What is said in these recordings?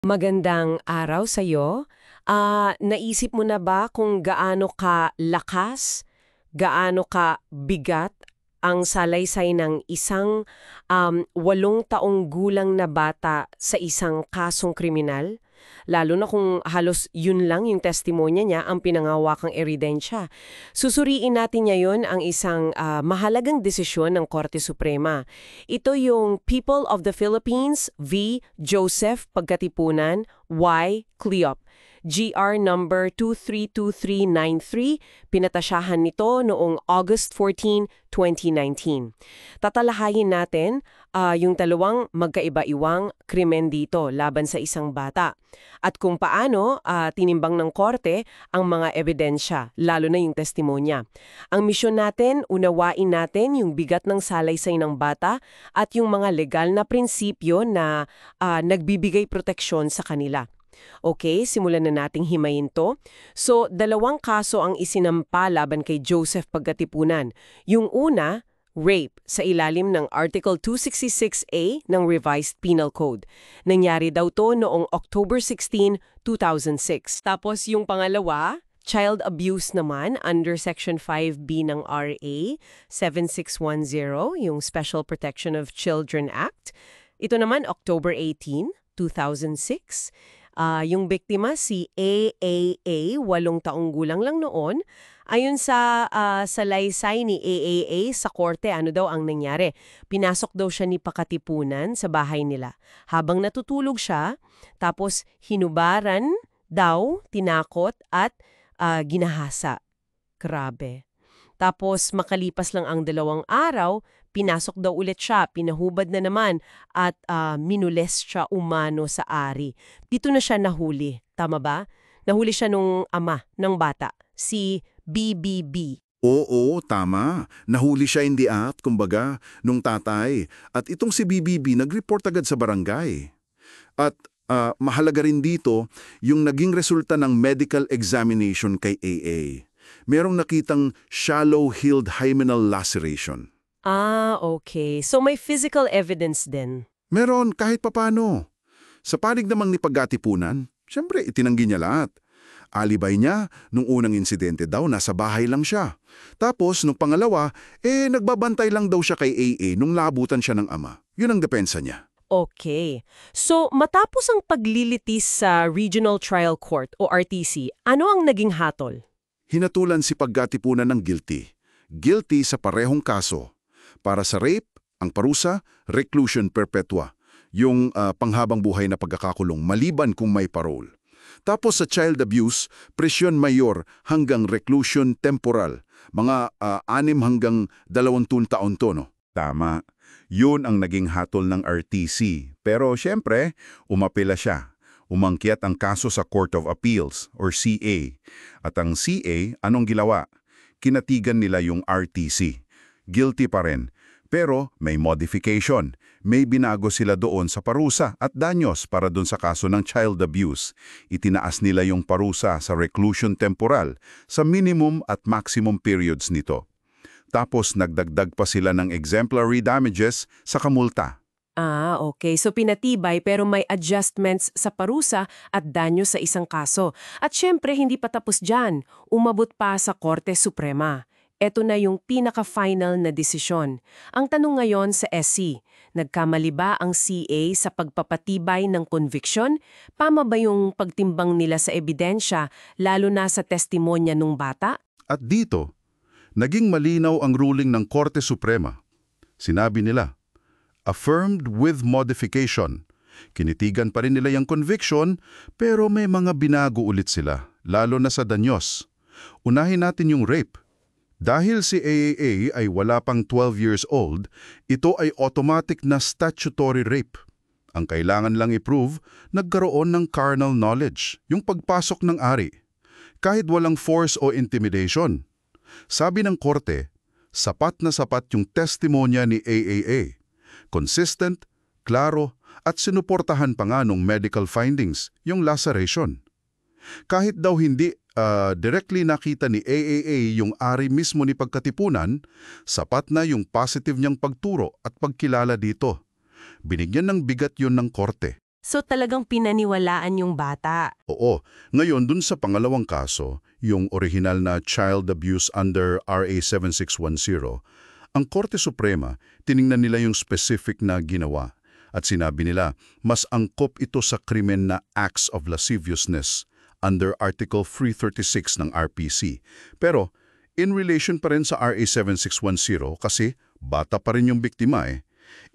Magandang araw sa'yo. Naisip mo na ba kung gaano ka lakas, gaano ka bigat ang salaysay ng isang 8 taong gulang na bata sa isang kasong kriminal? Lalo na kung halos yun lang yung testimonya niya ang pinangawakang ebidensya. Susuriin natin ngayon ang isang mahalagang desisyon ng Korte Suprema. Ito yung People of the Philippines v. Joseph Pagkatipunan y. Cleop. GR number 232393, pinatasyahan nito noong August 14, 2019. Tatalahayin natin yung dalawang magkaiba-iwang krimen dito laban sa isang bata at kung paano tinimbang ng korte ang mga ebidensya, lalo na yung testimonya. Ang misyon natin, unawain natin yung bigat ng salaysay ng bata at yung mga legal na prinsipyo na nagbibigay proteksyon sa kanila. Okay, simulan na nating himayin to. So, 2 kaso ang isinampa laban kay Joseph Pagkatipunan. Yung una, rape sa ilalim ng Article 266A ng Revised Penal Code. Nangyari daw to noong October 16, 2006. Tapos yung pangalawa, child abuse naman under Section 5B ng RA 7610, yung Special Protection of Children Act. Ito naman October 18, 2006. Yung biktima si AAA, 8 taong gulang lang noon. Ayon sa salaysay ni AAA sa korte, ano daw ang nangyari? Pinasok daw siya ni Pagkatipunan sa bahay nila. Habang natutulog siya, tapos hinubaran daw, tinakot at ginahasa. Grabe. Tapos makalipas lang ang 2 araw, pinasok daw ulit siya, pinahubad na naman at minules siya umano sa ari. Dito na siya nahuli, tama ba? Nahuli siya nung ama ng bata, si BBB. Oo, tama. Nahuli siya in the act, kumbaga, nung tatay. At itong si BBB nag-report agad sa barangay. At mahalaga rin dito yung naging resulta ng medical examination kay AA. Merong nakitang shallow-healed hymenal laceration. Okay. So may physical evidence din. Meron kahit papano. Sa panig namang ni Pagkatipunan, siyempre itinanggi niya lahat. Alibay niya, nung unang insidente daw, nasa bahay lang siya. Tapos, nung pangalawa, nagbabantay lang daw siya kay AA nung labutan siya ng ama. Yun ang depensa niya. Okay. So matapos ang paglilitis sa Regional Trial Court o RTC, ano ang naging hatol? Hinatulan si Pagkatipunan ng guilty. Guilty sa parehong kaso. Para sa rape, ang parusa, reclusion perpetua. Yung panghabang buhay na pagkakakulong maliban kung may parole. Tapos sa child abuse, presyon mayor hanggang reclusion temporal. Mga 6 hanggang 20 taon to, no? Tama. Yun ang naging hatol ng RTC. Pero siyempre, umapela siya. Umangkyat ang kaso sa Court of Appeals or CA. At ang CA, anong ginawa? Kinatigan nila yung RTC. Guilty pa rin. Pero may modification. May binago sila doon sa parusa at danyos para doon sa kaso ng child abuse. Itinaas nila yung parusa sa reclusion temporal sa minimum at maximum periods nito. Tapos nagdagdag pa sila ng exemplary damages sa kamulta. Okay. So pinatibay pero may adjustments sa parusa at danyo sa isang kaso. At syempre, hindi pa tapos dyan. Umabot pa sa Korte Suprema. Ito na yung pinaka-final na desisyon. Ang tanong ngayon sa SC, nagkamali ba ang CA sa pagpapatibay ng conviction? Tama ba yung pagtimbang nila sa ebidensya, lalo na sa testimonya ng bata? At dito, naging malinaw ang ruling ng Korte Suprema. Sinabi nila, affirmed with modification. Kinitigan pa rin nila yung conviction, pero may mga binago ulit sila, lalo na sa danyos. Unahin natin yung rape. Dahil si AAA ay wala pang 12 years old, ito ay automatic na statutory rape. Ang kailangan lang i-prove, nagkaroon ng carnal knowledge, yung pagpasok ng ari. Kahit walang force o intimidation. Sabi ng korte, sapat na sapat yung testimonya ni AAA. Consistent, klaro, at sinuportahan pa nga nung medical findings, yung laceration. Kahit daw hindi directly nakita ni AAA yung ari mismo ni Pagkatipunan, sapat na yung positive niyang pagturo at pagkilala dito. Binigyan ng bigat yun ng korte. So talagang pinaniwalaan yung bata. Oo. Ngayon, dun sa pangalawang kaso, yung original na child abuse under RA 7610, ang Korte Suprema, tiningnan nila yung specific na ginawa. At sinabi nila, mas angkop ito sa krimen na acts of lasciviousness under Article 336 ng RPC. Pero, in relation pa rin sa RA 7610 kasi bata pa rin yung biktima eh.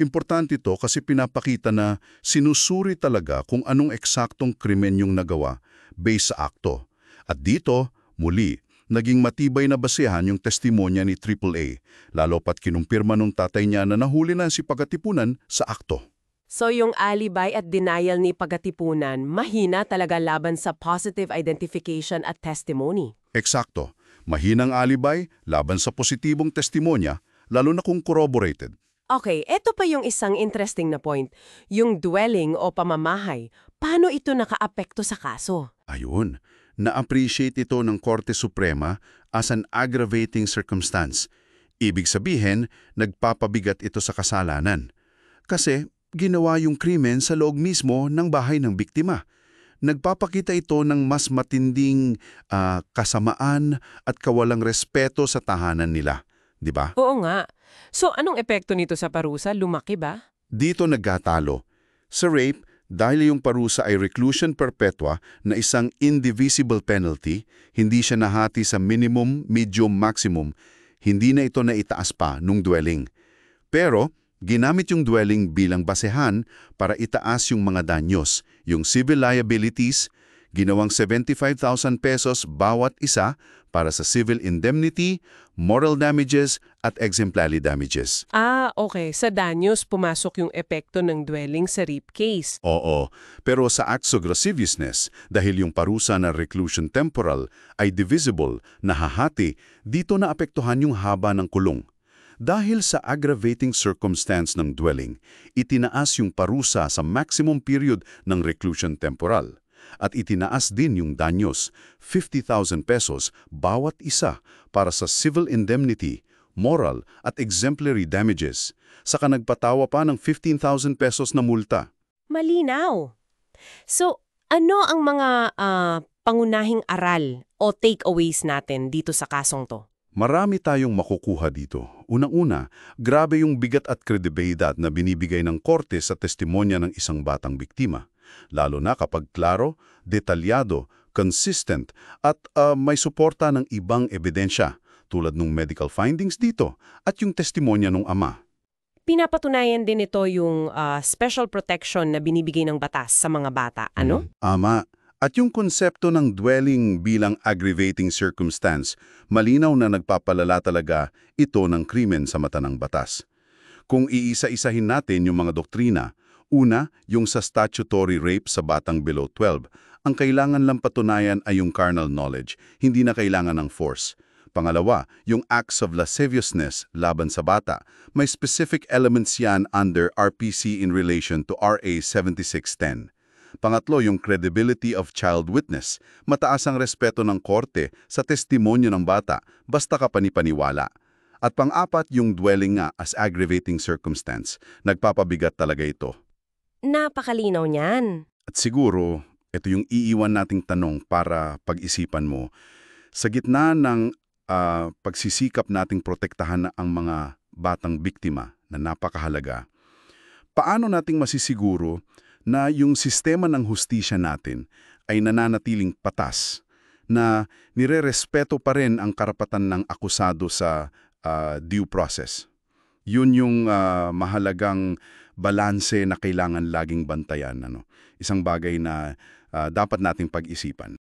Importante ito kasi pinapakita na sinusuri talaga kung anong eksaktong krimen yung nagawa based sa akto. At dito, muli, naging matibay na basehan yung testimonya ni AAA, lalo pat kinumpirma nung tatay niya na nahuli na si Pagatipunan sa akto. So yung alibi at denial ni Pagatipunan, mahina talaga laban sa positive identification at testimony. Eksakto. Mahinang alibay laban sa positibong testimonya, lalo na kung corroborated. Okay, eto pa yung isang interesting na point. Yung dwelling o pamamahay, paano ito nakaapekto sa kaso? Ayun, na-appreciate ito ng Korte Suprema as an aggravating circumstance. Ibig sabihin, nagpapabigat ito sa kasalanan. Kasi ginawa yung krimen sa loob mismo ng bahay ng biktima. Nagpapakita ito ng mas matinding kasamaan at kawalang respeto sa tahanan nila. Di ba? Oo nga. So anong epekto nito sa parusa? Lumaki ba? Dito nagkatalo. Sa rape, dahil yung parusa ay reclusion perpetua na isang indivisible penalty, hindi siya nahati sa minimum, medium, maximum, hindi na ito naitaas pa nung dwelling. Pero, ginamit yung dwelling bilang basehan para itaas yung mga danyos, yung civil liabilities, ginawang 75,000 pesos bawat isa para sa civil indemnity, moral damages at exemplary damages. Okay. Sa danyos, pumasok yung epekto ng dwelling sa rape case. Oo, pero sa acts of lasciviousness, dahil yung parusa na reclusion temporal ay divisible, nahahati, dito na apektuhan yung haba ng kulong. Dahil sa aggravating circumstance ng dwelling, itinaas yung parusa sa maximum period ng reclusion temporal. At itinaas din yung danyos, 50,000 pesos bawat isa para sa civil indemnity, moral at exemplary damages. Saka nagpatawa pa ng 15,000 pesos na multa. Malinaw. So, ano ang mga pangunahing aral o takeaways natin dito sa kasong to? Marami tayong makukuha dito. Unang-una, grabe yung bigat at kredibilidad na binibigay ng korte sa testimonya ng isang batang biktima. Lalo na kapag klaro, detalyado, consistent at may suporta ng ibang ebidensya tulad ng medical findings dito at yung testimonya ng ama. Pinapatunayan din ito yung special protection na binibigay ng batas sa mga bata. Ano? Ama. At yung konsepto ng dwelling bilang aggravating circumstance, malinaw na nagpapalala talaga ito ng krimen sa mata ng batas. Kung iisa-isahin natin yung mga doktrina, una, yung sa statutory rape sa batang below 12, ang kailangan lang patunayan ay yung carnal knowledge, hindi na kailangan ng force. Pangalawa, yung acts of lasciviousness laban sa bata, may specific elements yan under RPC in relation to RA 7610. Pangatlo, yung credibility of child witness, mataas ang respeto ng korte sa testimonyo ng bata, basta ka panipaniwala. At pang-apat, yung dwelling nga as aggravating circumstance, nagpapabigat talaga ito. Napakalinaw niyan. At siguro, ito yung iiwan nating tanong para pag-isipan mo. Sa gitna ng pagsisikap nating protektahan ang mga batang biktima na napakahalaga, paano nating masisiguro na yung sistema ng hustisya natin ay nananatiling patas, na nirerespeto pa rin ang karapatan ng akusado sa due process? Yun yung mahalagang balanse na kailangan laging bantayan. Isang bagay na dapat nating pag-isipan.